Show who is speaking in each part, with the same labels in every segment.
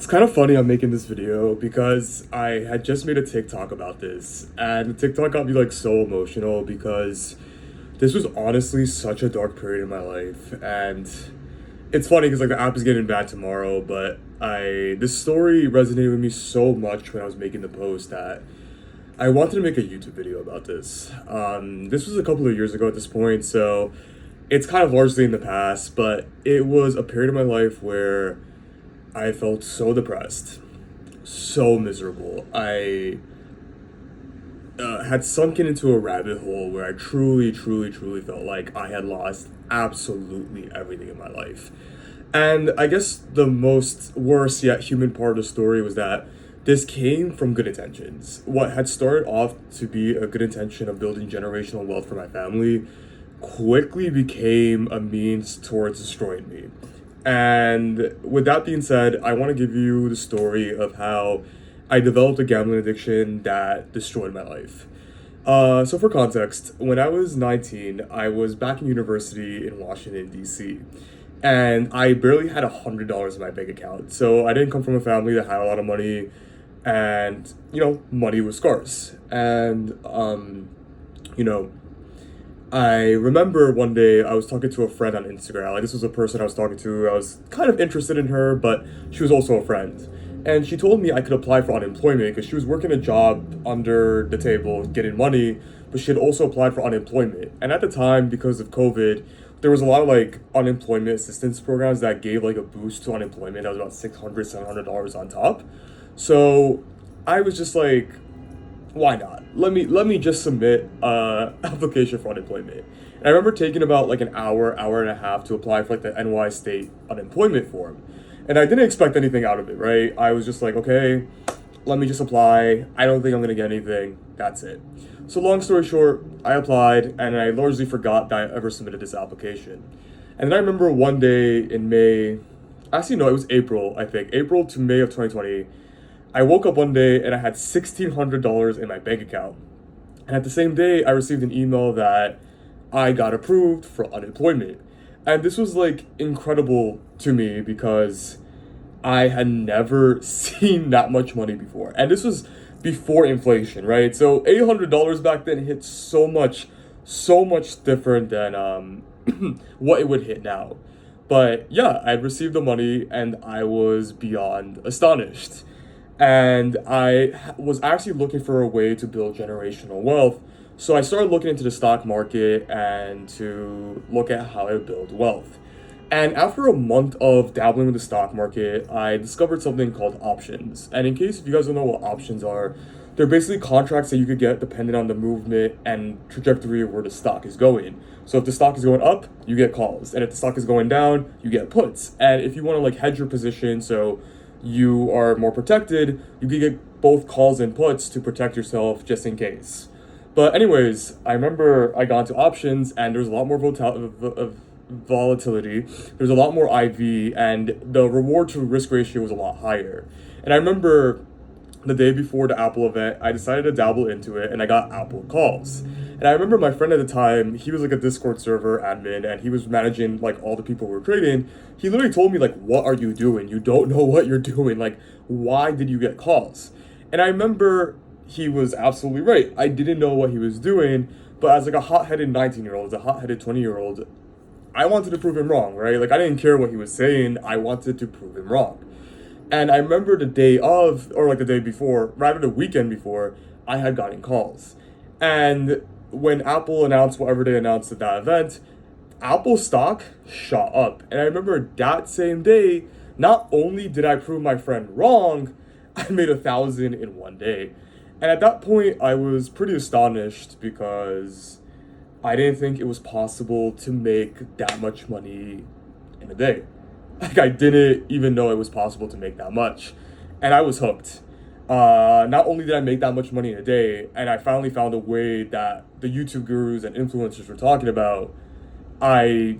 Speaker 1: kind of funny I'm making this video because I had just made a TikTok about this, and the TikTok got me like so emotional because this was honestly such a dark period in my life. And it's funny because like the app is getting bad tomorrow, but I this story resonated with me so much when I was making the post that I wanted to make a YouTube video about this. This was a couple of years ago at this point, so it's kind of largely in the past, but it was a period of my life where I felt so depressed, so miserable. I had sunken into a rabbit hole where I truly felt like I had lost absolutely everything in my life. And I guess the most worst yet human part of the story was that this came from good intentions. What had started off to be a good intention of building generational wealth for my family quickly became a means towards destroying me. And with that being said, I want to give you the story of how I developed a gambling addiction that destroyed my life. So for context, when I was 19, I was back in university in Washington, D.C. And I barely had $100 in my bank account. So I didn't come from a family that had a lot of money, and, money was scarce. And, you know, I remember one day I was talking to a friend on Instagram. Like, this was a person I was talking to. I was kind of interested in her, but she was also a friend. And she told me I could apply for unemployment because she was working a job under the table getting money, but she had also applied for unemployment. And at the time, because of COVID, there was a lot of like unemployment assistance programs that gave like a boost to unemployment. That was about $600 on top. So I was just like, why not? Let me just submit a application for unemployment. And I remember taking about like an hour and a half to apply for like the NY State unemployment form. And I didn't expect anything out of it, right? I was just like, okay, let me just apply. I don't think I'm gonna get anything. That's it. So long story short, I applied and I largely forgot that I ever submitted this application. And then I remember one day in May, actually no, it was April, I think, April to May of 2020, I woke up one day and I had $1,600 in my bank account. And at the same day, I received an email that I got approved for unemployment. And this was like incredible to me because I had never seen that much money before. And this was before inflation, right? So $800 back then hit so much different than what it would hit now. But yeah, I received the money and I was beyond astonished. And I was actually looking for a way to build generational wealth. So I started looking into the stock market and to look at how to build wealth. And after a month of dabbling with the stock market, I discovered something called options. And in case if you guys don't know what options are, they're basically contracts that you could get depending on the movement and trajectory of where the stock is going. So if the stock is going up, you get calls. And if the stock is going down, you get puts. And if you want to like hedge your position so you are more protected, you can get both calls and puts to protect yourself just in case. But anyways, I remember I got into options and there's a lot more volatility. There's a lot more IV and the reward to risk ratio was a lot higher. And I remember the day before the Apple event, I decided to dabble into it and I got Apple calls. And I remember my friend at the time, he was like a Discord server admin and he was managing like all the people who were trading. He literally told me like, what are you doing? You don't know what you're doing. Like, why did you get calls? And I remember he was absolutely right. I didn't know what he was doing, but as like a hot-headed 19-year-old, as a hot-headed 20-year-old, I wanted to prove him wrong, right? Like I didn't care what he was saying. I wanted to prove him wrong. And I remember the day of, or like the day before, rather the weekend before, I had gotten calls. And when Apple announced whatever they announced at that event, Apple stock shot up. And I remember that same day, not only did I prove my friend wrong, I made 1,000 in one day. And at that point, I was pretty astonished because I didn't think it was possible to make that much money in a day. Like I didn't even know it was possible to make that much. And I was hooked. Not only did I make that much money in a day, and I finally found a way that the YouTube gurus and influencers were talking about, I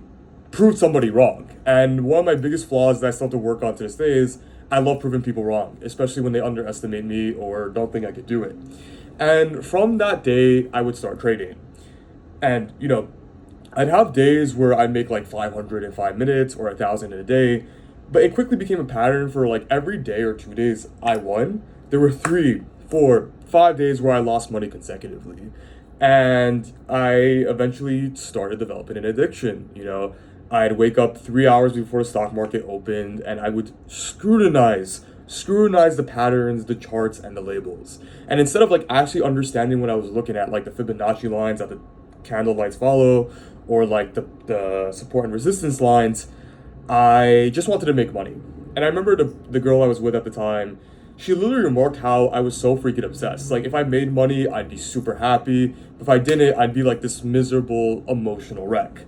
Speaker 1: proved somebody wrong. And one of my biggest flaws that I still have to work on to this day is I love proving people wrong, especially when they underestimate me or don't think I could do it. And from that day, I would start trading. And, I'd have days where I'd make like 500 in 5 minutes or 1,000 in a day. But it quickly became a pattern for like every day or 2 days I won. There were 3, 4, 5 days where I lost money consecutively. And I eventually started developing an addiction. I'd wake up 3 hours before the stock market opened and I would scrutinize the patterns, the charts, and the labels. And instead of like actually understanding what I was looking at, like the Fibonacci lines that the candle lights follow, or like the support and resistance lines, I just wanted to make money. And I remember the girl I was with at the time, she literally remarked how I was so freaking obsessed. Like, if I made money, I'd be super happy. If I didn't, I'd be like this miserable emotional wreck.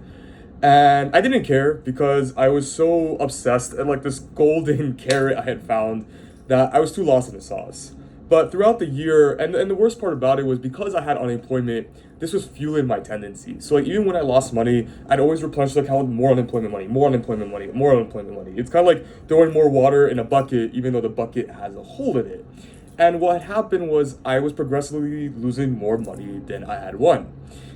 Speaker 1: And I didn't care because I was so obsessed and like this golden carrot I had found that I was too lost in the sauce. But throughout the year, and the worst part about it was because I had unemployment, this was fueling my tendency. So like even when I lost money, I'd always replenish the account with more unemployment money, more unemployment money, more unemployment money. It's kind of like throwing more water in a bucket, even though the bucket has a hole in it. And what happened was I was progressively losing more money than I had won.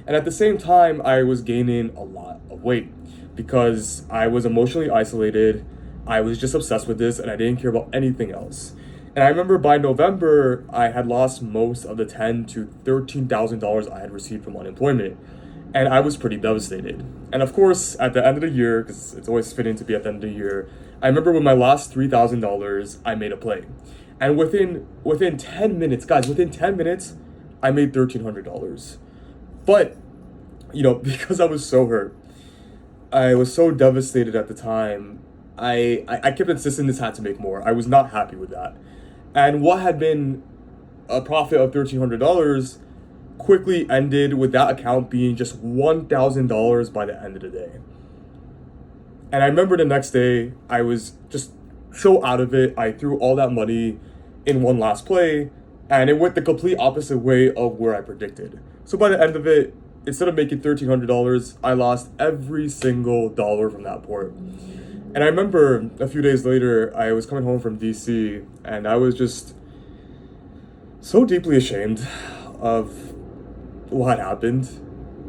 Speaker 1: And at the same time, I was gaining a lot of weight because I was emotionally isolated. I was just obsessed with this and I didn't care about anything else. And I remember by November, I had lost most of the $10,000 to $13,000 I had received from unemployment. And I was pretty devastated. And of course, at the end of the year, because it's always fitting to be at the end of the year, I remember with my last $3,000, I made a play. And within 10 minutes, guys, within 10 minutes, I made $1,300. But, because I was so hurt, I was so devastated at the time, I kept insisting this had to make more. I was not happy with that. And what had been a profit of $1,300 quickly ended with that account being just $1,000 by the end of the day. And I remember the next day, I was just so out of it. I threw all that money in one last play, and it went the complete opposite way of where I predicted. So by the end of it, instead of making $1,300, I lost every single dollar from that port. And I remember a few days later, I was coming home from DC, and I was just so deeply ashamed of what happened.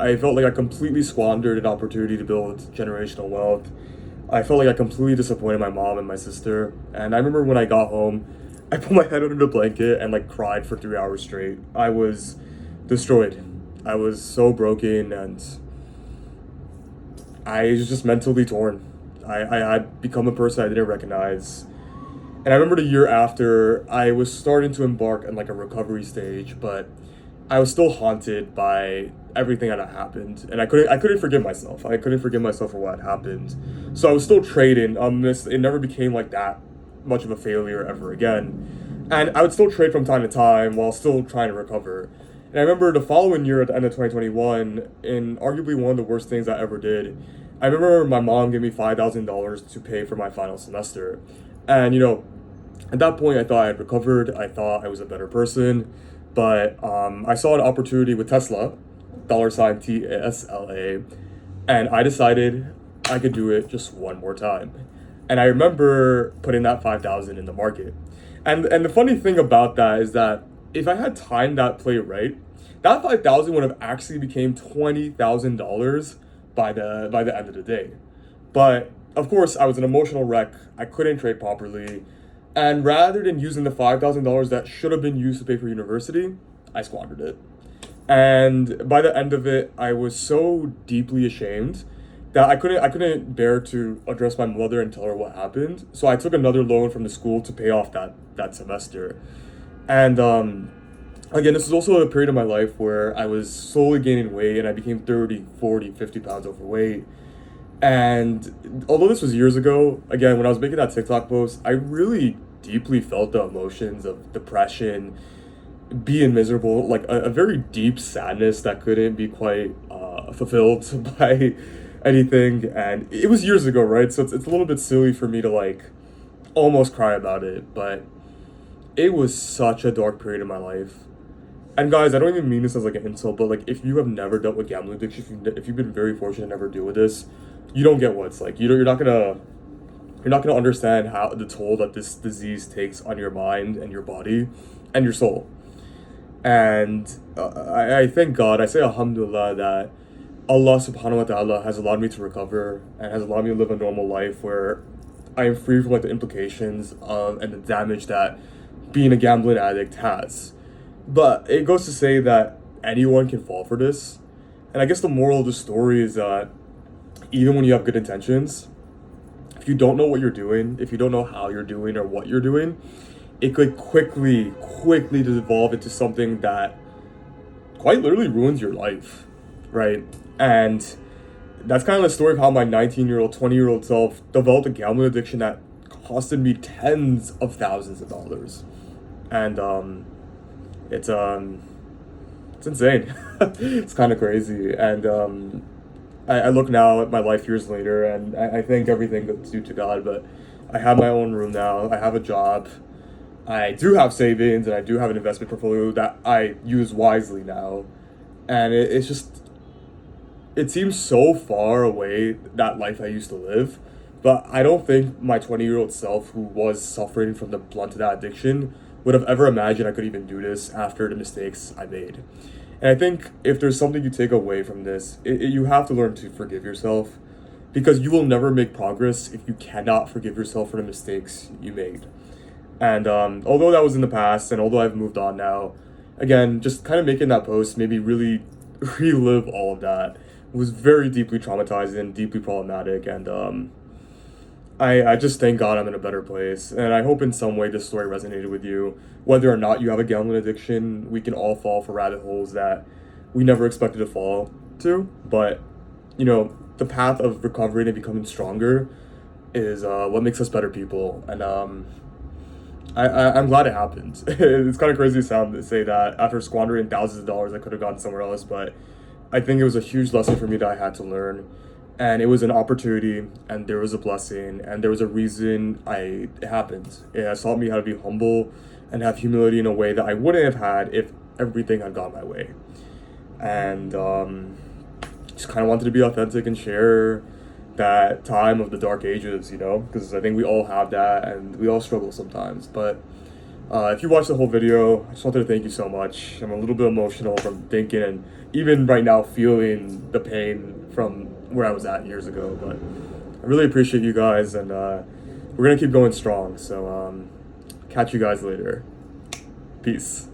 Speaker 1: I felt like I completely squandered an opportunity to build generational wealth. I felt like I completely disappointed my mom and my sister. And I remember when I got home, I put my head under the blanket and like cried for 3 hours straight. I was destroyed. I was so broken and I was just mentally torn. I had become a person I didn't recognize. And I remember the year after, I was starting to embark on like a recovery stage, but I was still haunted by everything that had happened, and I couldn't forgive myself. I couldn't forgive myself for what had happened. So I was still trading. It never became like that much of a failure ever again, and I would still trade from time to time while still trying to recover. And I remember the following year at the end of 2021, in arguably one of the worst things I ever did, I remember my mom gave me $5,000 to pay for my final semester, and at that point I thought I had recovered. I thought I was a better person. But I saw an opportunity with Tesla, $TSLA, and I decided I could do it just one more time. And I remember putting that 5,000 in the market. And the funny thing about that is that if I had timed that play right, that 5,000 would have actually became $20,000 by the end of the day. But of course, I was an emotional wreck. I couldn't trade properly. And rather than using the $5,000 that should have been used to pay for university, I squandered it. And by the end of it, I was so deeply ashamed that I couldn't bear to address my mother and tell her what happened. So I took another loan from the school to pay off that semester. And again, this was also a period of my life where I was slowly gaining weight and I became 30, 40, 50 pounds overweight. And although this was years ago, again, when I was making that TikTok post, I really deeply felt the emotions of depression, being miserable, like a very deep sadness that couldn't be quite fulfilled by anything. And it was years ago, right? So it's a little bit silly for me to like almost cry about it, but it was such a dark period in my life. And guys, I don't even mean this as like an insult, but like if you have never dealt with gambling addiction, if you've been very fortunate to never deal with this, you don't get what it's like. You're not gonna understand how the toll that this disease takes on your mind and your body and your soul. And I thank God, I say alhamdulillah that Allah subhanahu wa ta'ala has allowed me to recover and has allowed me to live a normal life where I am free from like the implications of and the damage that being a gambling addict has. But it goes to say that anyone can fall for this. And I guess the moral of the story is that even when you have good intentions, if you don't know what you're doing, if you don't know how you're doing or what you're doing, it could quickly devolve into something that quite literally ruins your life, right? And that's kind of the story of how my 19-year-old, 20-year-old self developed a gambling addiction that costed me tens of thousands of dollars. And it's it's insane. It's kind of crazy. And I look now at my life years later, and I think everything that's due to God, but I have my own room now. I have a job. I do have savings, and I do have an investment portfolio that I use wisely now. And it's just, it seems so far away, that life I used to live. But I don't think my 20-year-old self, who was suffering from the blunt of that addiction, would have ever imagined I could even do this after the mistakes I made. And I think if there's something you take away from this, you have to learn to forgive yourself, because you will never make progress if you cannot forgive yourself for the mistakes you made. And although that was in the past, and although I've moved on now, again, just kind of making that post made me really relive all of that. It was very deeply traumatizing, deeply problematic, and I just thank God I'm in a better place. And I hope in some way this story resonated with you. Whether or not you have a gambling addiction, we can all fall for rabbit holes that we never expected to fall to. But, the path of recovering and becoming stronger is what makes us better people. And I'm glad it happened. It's kind of crazy to say that after squandering thousands of dollars, I could have gone somewhere else. But I think it was a huge lesson for me that I had to learn. And it was an opportunity, and there was a blessing, and there was a reason it happened. It has taught me how to be humble and have humility in a way that I wouldn't have had if everything had gone my way. And just kind of wanted to be authentic and share that time of the dark ages, because I think we all have that, and we all struggle sometimes. But if you watched the whole video, I just wanted to thank you so much. I'm a little bit emotional from thinking and even right now feeling the pain from where I was at years ago. But I really appreciate you guys, and we're going to keep going strong. So catch you guys later. Peace.